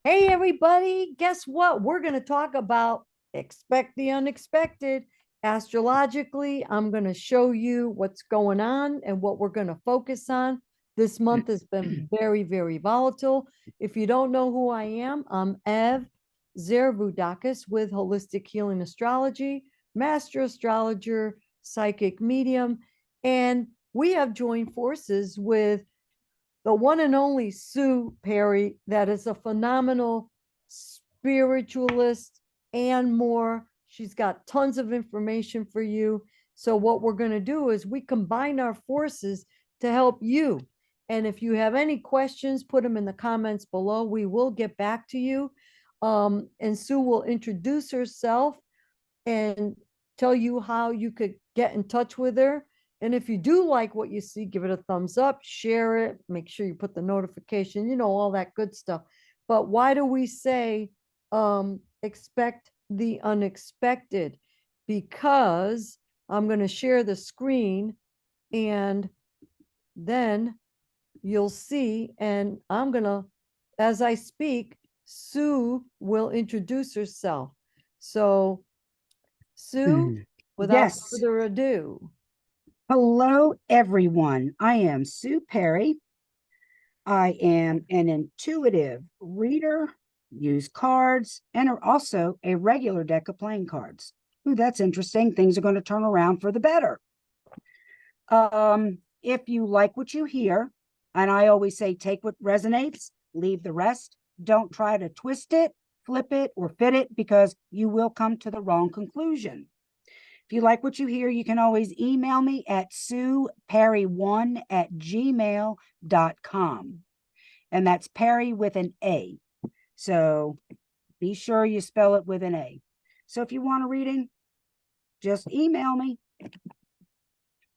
Hey, everybody, guess what? We're going to talk about expect the unexpected. Astrologically, I'm going to show you what's going on and what we're going to focus on. This month has been very, very volatile. If you don't know who I am, I'm Ev Zervoudakis with Holistic Healing Astrology, Master Astrologer, Psychic Medium, and we have joined forces with the one and only Sue Perry, that is a phenomenal spiritualist and more. She's got tons of information for you. So, what we're going to do is we combine our forces to help you. And if you have any questions, put them in the comments below. We will get back to you. And Sue will introduce herself and tell you how you could get in touch with her. And if you do like what you see, give it a thumbs up, share it, make sure you put the notification, all that good stuff. But why do we say expect the unexpected? Because I'm going to share the screen and then you'll see, and I'm going to, as I speak, Sue will introduce herself. So Sue, Mhm. without Yes. further ado. Hello, everyone. I am Sue Perry. I am an intuitive reader, use cards, and are also a regular deck of playing cards. Ooh, that's interesting. Things are going to turn around for the better. If you like what you hear, and I always say, take what resonates, leave the rest. Don't try to twist it, flip it, or fit it because you will come to the wrong conclusion. If you like what you hear, you can always email me at sueperry1@gmail.com. And that's Perry with an A. So be sure you spell it with an A. So if you want a reading, just email me.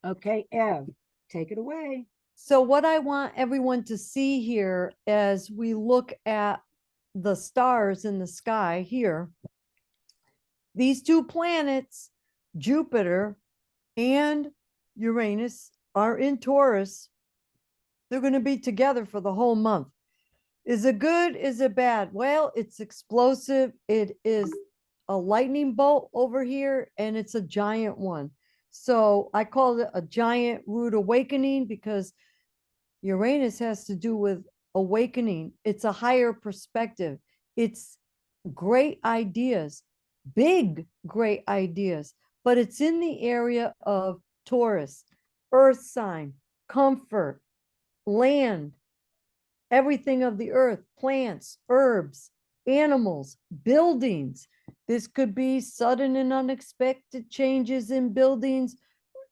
Okay, Ev, take it away. So, what I want everyone to see here as we look at the stars in the sky here, these two planets, Jupiter and Uranus, are in Taurus. They're going to be together for the whole month. Is it good? Is it bad? Well, it's explosive. It is a lightning bolt over here, and it's a giant one. So I call it a giant rude awakening because Uranus has to do with awakening. It's a higher perspective. It's great ideas, big, great ideas, but it's in the area of Taurus, earth sign, comfort, land, everything of the earth, plants, herbs, animals, buildings. This could be sudden and unexpected changes in buildings,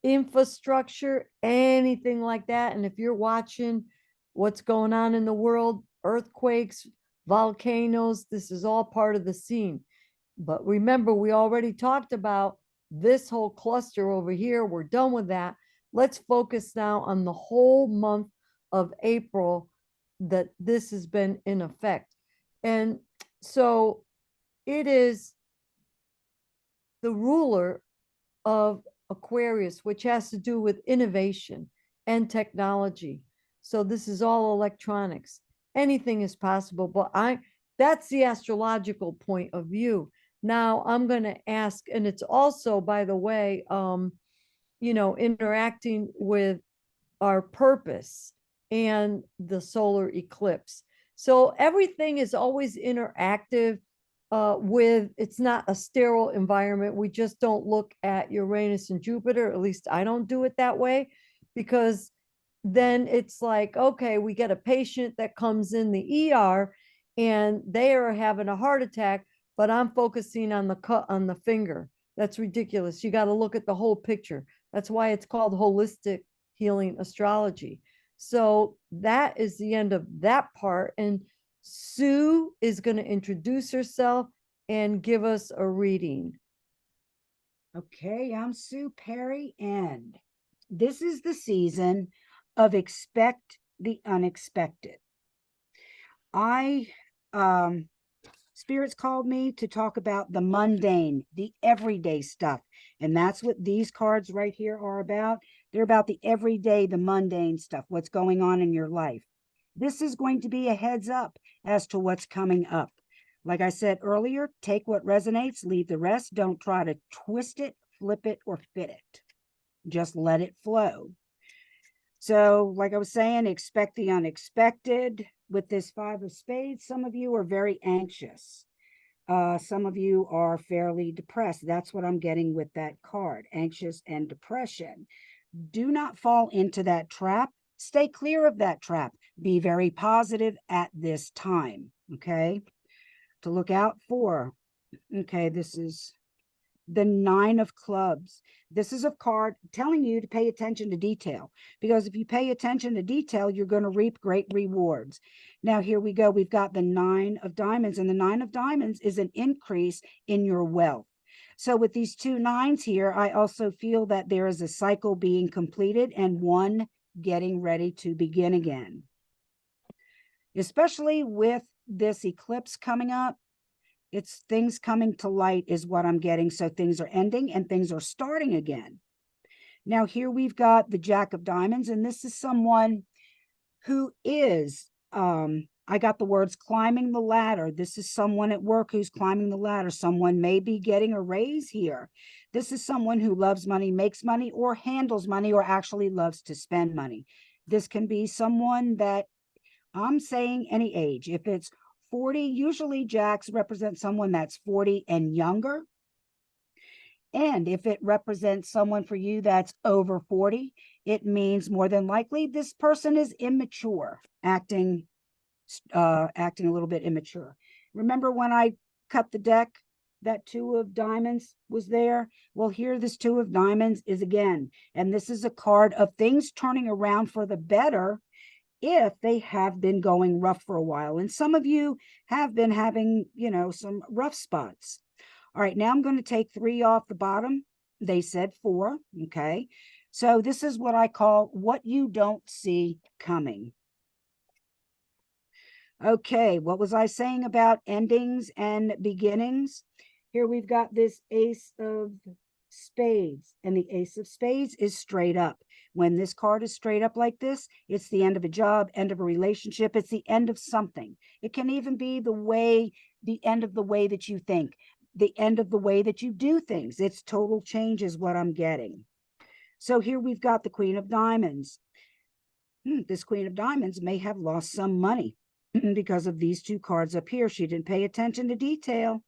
infrastructure, anything like that. And if you're watching what's going on in the world, earthquakes, volcanoes, this is all part of the scene. But remember, we already talked about this whole cluster over here. We're done with that. Let's focus now on the whole month of April that this has been in effect. And so it is the ruler of Aquarius, which has to do with innovation and technology. So this is all electronics. Anything is possible, but that's the astrological point of view. Now I'm going to ask, and it's also, by the way, interacting with our purpose and the solar eclipse. So everything is always interactive with, it's not a sterile environment. We just don't look at Uranus and Jupiter. At least I don't do it that way, because then it's like, okay, we get a patient that comes in the ER and they are having a heart attack, but I'm focusing on the cut on the finger. That's ridiculous. You got to look at the whole picture. That's why it's called holistic healing astrology. So that is the end of that part. And Sue is going to introduce herself and give us a reading. Okay, I'm Sue Perry, and this is the season of expect the unexpected. I spirits called me to talk about the mundane, the everyday stuff. And that's what these cards right here are about. They're about the everyday, the mundane stuff, what's going on in your life. This is going to be a heads up as to what's coming up. Like I said earlier, take what resonates, leave the rest. Don't try to twist it, flip it, or fit it. Just let it flow. So, like I was saying, expect the unexpected. With this Five of Spades, some of you are very anxious. Some of you are fairly depressed. That's what I'm getting with that card, anxious and depression. Do not fall into that trap. Stay clear of that trap. Be very positive at this time, okay? To look out for. Okay, this is the Nine of Clubs. This is a card telling you to pay attention to detail, because if you pay attention to detail, you're going to reap great rewards. Now, here we go. We've got the Nine of Diamonds, and the Nine of Diamonds is an increase in your wealth. So with these two nines here, I also feel that there is a cycle being completed and one getting ready to begin again. Especially with this eclipse coming up, it's things coming to light is what I'm getting. So things are ending and things are starting again. Now here we've got the Jack of Diamonds, and this is someone who is, I got the words climbing the ladder. This is someone at work who's climbing the ladder. Someone may be getting a raise here. This is someone who loves money, makes money, or handles money, or actually loves to spend money. This can be someone that, I'm saying any age. If it's 40, usually Jacks represent someone that's 40 and younger. And if it represents someone for you that's over 40, it means more than likely this person is immature, acting a little bit immature. Remember when I cut the deck, that Two of Diamonds was there? Well, here this Two of Diamonds is again. And this is a card of things turning around for the better if they have been going rough for a while. And some of you have been having, some rough spots. All right, now I'm going to take 3 off the bottom. They said 4, okay? So this is what I call what you don't see coming. Okay, what was I saying about endings and beginnings? Here we've got this Ace of Spades, and the Ace of Spades is straight up. When this card is straight up like this, it's the end of a job, end of a relationship. It's the end of something. It can even be the end of the way that you think, the end of the way that you do things. It's total change is what I'm getting. So here we've got the Queen of Diamonds. This Queen of Diamonds may have lost some money because of these two cards up here. She didn't pay attention to detail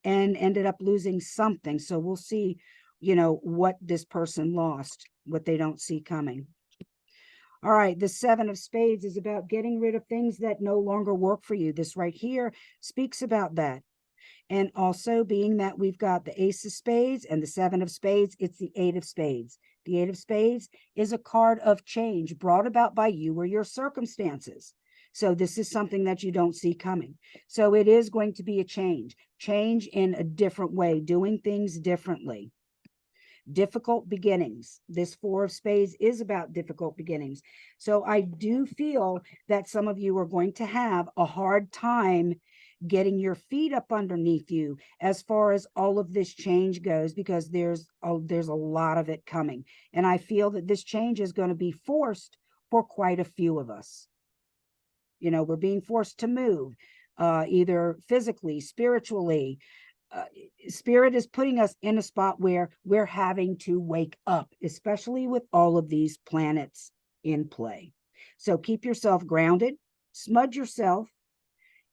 and ended up losing something. So we'll see, what this person lost, what they don't see coming. All right, the Seven of Spades is about getting rid of things that no longer work for you. This right here speaks about that. And also being that we've got the Ace of Spades and the Seven of Spades, it's the Eight of Spades. The Eight of Spades is a card of change brought about by you or your circumstances. So this is something that you don't see coming. So it is going to be a change in a different way, doing things differently. Difficult beginnings. This Four of Spades is about difficult beginnings. So I do feel that some of you are going to have a hard time getting your feet up underneath you as far as all of this change goes, because there's a lot of it coming. And I feel that this change is going to be forced for quite a few of us. We're being forced to move, either physically, spiritually. Spirit is putting us in a spot where we're having to wake up, especially with all of these planets in play. So keep yourself grounded, smudge yourself,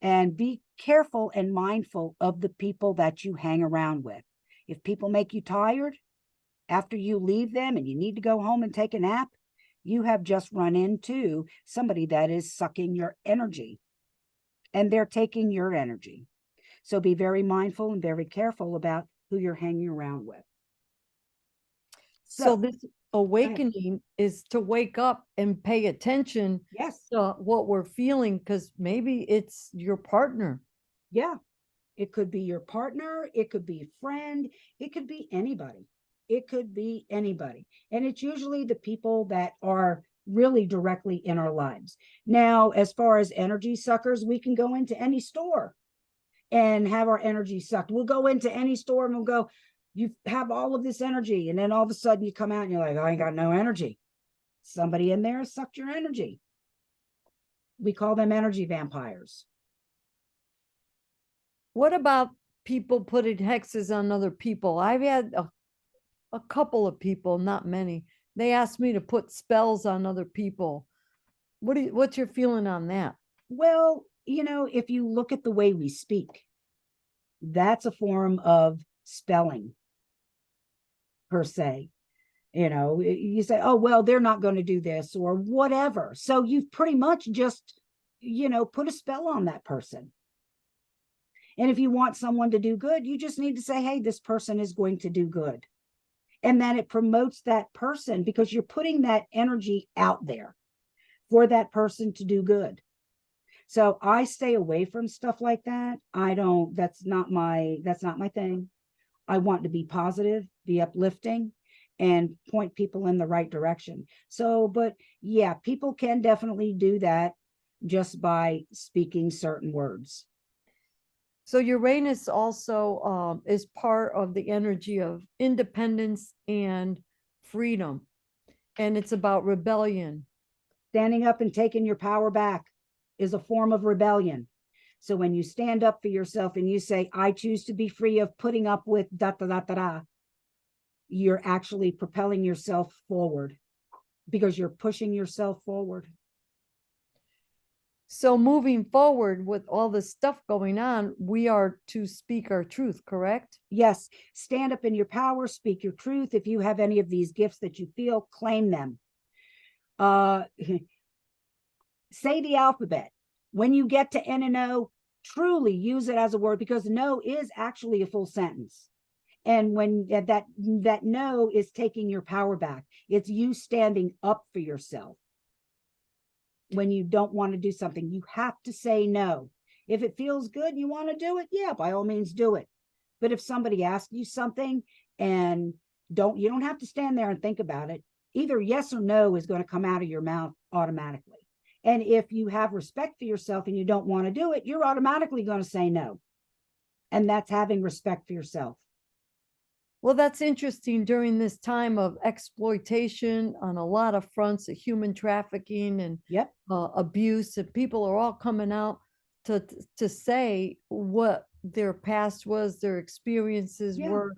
and be careful and mindful of the people that you hang around with. If people make you tired after you leave them and you need to go home and take a nap, you have just run into somebody that is sucking your energy, and they're taking your energy. So be very mindful and very careful about who you're hanging around with. So this awakening is to wake up and pay attention yes, to what we're feeling, because maybe it's your partner. Yeah, it could be your partner, it could be a friend, it could be anybody. It could be anybody. And it's usually the people that are really directly in our lives. Now, as far as energy suckers, we can go into any store and have our energy sucked. We'll go into any store and we'll go, you have all of this energy. And then all of a sudden you come out and you're like, I ain't got no energy. Somebody in there sucked your energy. We call them energy vampires. What about people putting hexes on other people? I've had a couple of people, not many. They asked me to put spells on other people. What's your feeling on that? Well, if you look at the way we speak, that's a form of spelling per se. You say, oh, well, they're not going to do this or whatever. So you've pretty much just, put a spell on that person. And if you want someone to do good, you just need to say, hey, this person is going to do good. And then it promotes that person because you're putting that energy out there for that person to do good. So I stay away from stuff like that. That's not my thing. I want to be positive, be uplifting, and point people in the right direction. So, but yeah, people can definitely do that just by speaking certain words. So Uranus also is part of the energy of independence and freedom, and it's about rebellion. Standing up and taking your power back is a form of rebellion. So when you stand up for yourself and you say, I choose to be free of putting up with da da da da da, you're actually propelling yourself forward because you're pushing yourself forward. So moving forward with all this stuff going on, we are to speak our truth, correct? Yes, stand up in your power, speak your truth. If you have any of these gifts that you feel, claim them. Say the alphabet. When you get to N and O, truly use it as a word because no is actually a full sentence. And when that no is taking your power back, it's you standing up for yourself. When you don't want to do something, you have to say no. If it feels good, you want to do it, yeah, by all means do it. But if somebody asks you something and you don't have to stand there and think about it. Either yes or no is going to come out of your mouth automatically. And if you have respect for yourself and you don't want to do it, you're automatically going to say no. And that's having respect for yourself. Well, that's interesting during this time of exploitation on a lot of fronts of human trafficking and Yep. Abuse, and people are all coming out to say what their past was, their experiences Yeah. were,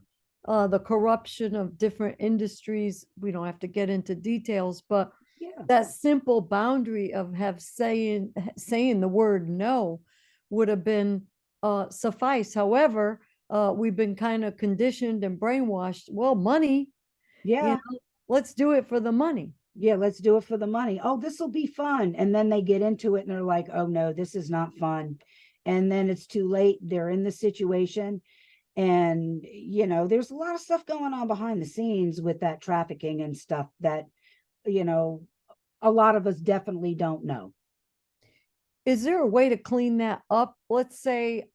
the corruption of different industries. We don't have to get into details, but Yeah. that simple boundary of saying the word no would have been suffice. However, we've been kind of conditioned and brainwashed. Well, money, Yeah. let's do it for the money. Yeah, let's do it for the money. Oh, this will be fun. And then they get into it and they're like, oh no, this is not fun. And then it's too late. They're in the situation. And, there's a lot of stuff going on behind the scenes with that trafficking and stuff that, a lot of us definitely don't know. Is there a way to clean that up? Let's say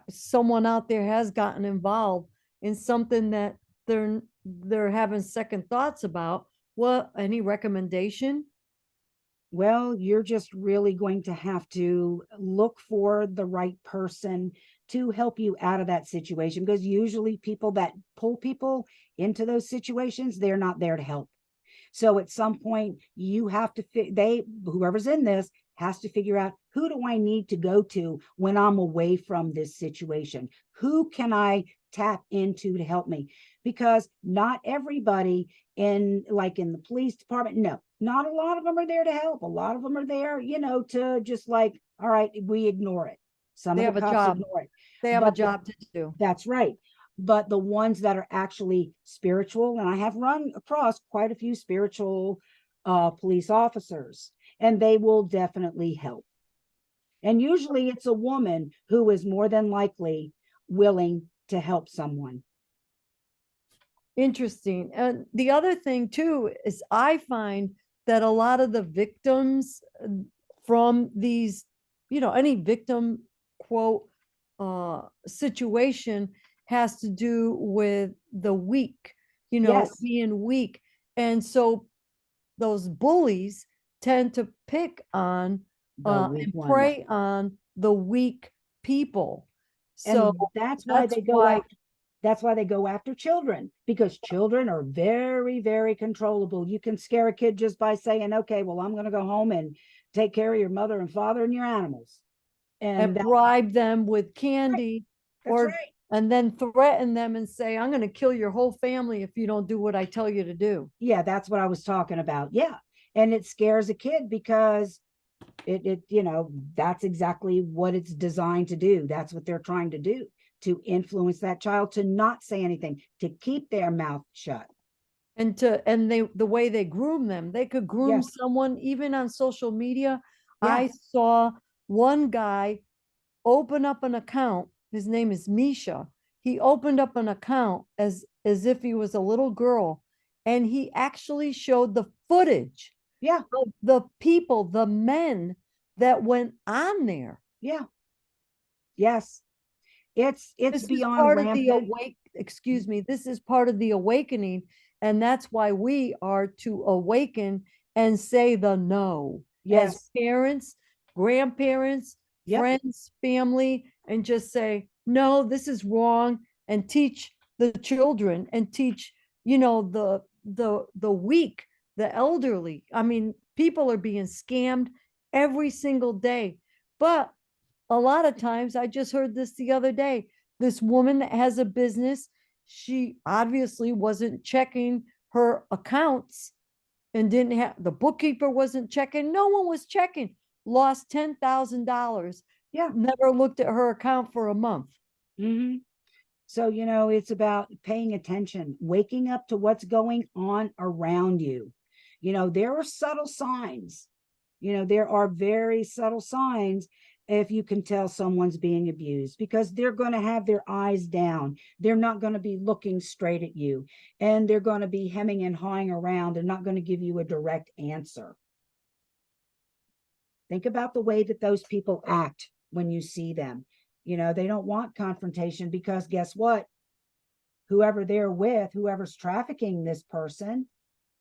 someone out there has gotten involved in something that they're having second thoughts about. What, any recommendation? Well, you're just really going to have to look for the right person to help you out of that situation because usually people that pull people into those situations, they're not there to help. So at some point you have to whoever's in this has to figure out, who do I need to go to when I'm away from this situation? Who can I tap into to help me? Because not everybody in the police department, no, not a lot of them are there to help. A lot of them are there, to just like, all right, we ignore it. Some They of have the a cops job. ignore it. They have a But job to do. that's right. But the ones that are actually spiritual, and I have run across quite a few spiritual police officers, and they will definitely help. And usually it's a woman who is more than likely willing to help someone. Interesting. And the other thing too is I find that a lot of the victims from these, any victim quote situation has to do with the weak, Yes, being weak. And so those bullies tend to pick on the weak and ones. prey on the weak people. So And that's why that's they go why after. That's why they go after children, because children are very, very controllable. You can scare a kid just by saying, okay, well, I'm going to go home and take care of your mother and father and your animals. And And bribe them with right, candy, that's or right. and then threaten them and say, I'm going to kill your whole family if you don't do what I tell you to do. Yeah, that's what I was talking about. Yeah. And it scares a kid because that's exactly what it's designed to do. That's what they're trying to do, to influence that child to not say anything, to keep their mouth shut. And the way they groom them, they could groom Yes. someone even on social media. Yeah. I saw one guy open up an account. His name is Misha. He opened up an account as if he was a little girl, and he actually showed the footage Yeah. of the people, the men that went on there. Yeah. Yes. It's This is beyond part of the rampant. excuse me, this is part of the awakening. And that's why we are to awaken and say the no as Yes. parents, grandparents, Yep. friends, family, and just say, no, this is wrong, and teach the children and teach, the weak, the elderly. I mean, people are being scammed every single day. But a lot of times, I just heard this the other day, this woman that has a business, she obviously wasn't checking her accounts and didn't have, the bookkeeper wasn't checking, no one was checking, lost $10,000, Yeah. never looked at her account for a month. Hmm. So, it's about paying attention, waking up to what's going on around you. There are subtle signs. There are very subtle signs if you can tell someone's being abused, because they're going to have their eyes down. They're not going to be looking straight at you, and they're going to be hemming and hawing around and not going to give you a direct answer. Think about the way that those people act when you see them. They don't want confrontation, because guess what? Whoever they're with, whoever's trafficking this person,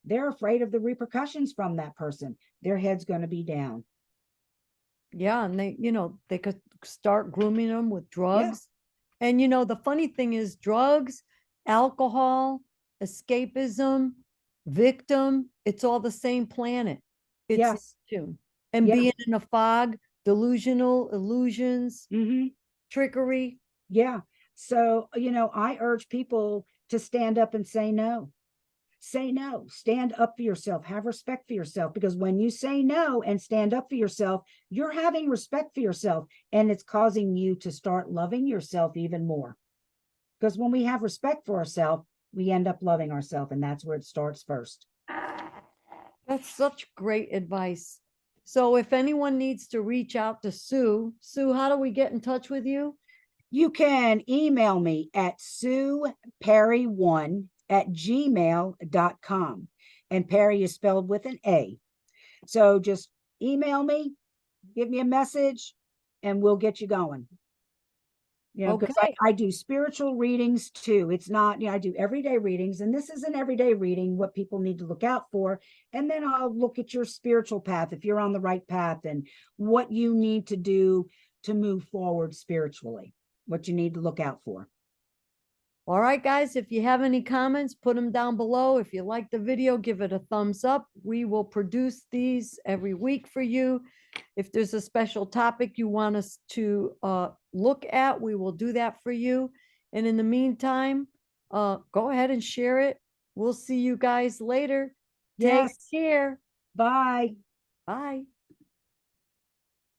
they're afraid of the repercussions from that person. Their head's going to be down. Yeah, and they could start grooming them with Yeah. drugs. And the funny thing is, drugs, alcohol, escapism, victim, it's all the same planet. It's Yes. Neptune. And Yeah. being in a fog, delusional, illusions, Hmm. trickery. Yeah. So, I urge people to stand up and say no. Say no. Stand up for yourself. Have respect for yourself. Because when you say no and stand up for yourself, you're having respect for yourself. And it's causing you to start loving yourself even more. Because when we have respect for ourselves, we end up loving ourselves. And that's where it starts first. That's such great advice. So if anyone needs to reach out to Sue, Sue, how do we get in touch with you? You can email me at sueperry1@gmail.com. And Perry is spelled with an A. So just email me, give me a message, and we'll get you going. Because Okay. I do spiritual readings too. It's not, I do everyday readings, and this is an everyday reading, what people need to look out for. And then I'll look at your spiritual path, if you're on the right path, and what you need to do to move forward spiritually, what you need to look out for. All right, guys, if you have any comments, put them down below. If you like the video, give it a thumbs up. We will produce these every week for you. If there's a special topic you want us to look at, we will do that for you. And in the meantime, go ahead and share it. We'll see you guys later. Take Yes. care. Bye. Bye.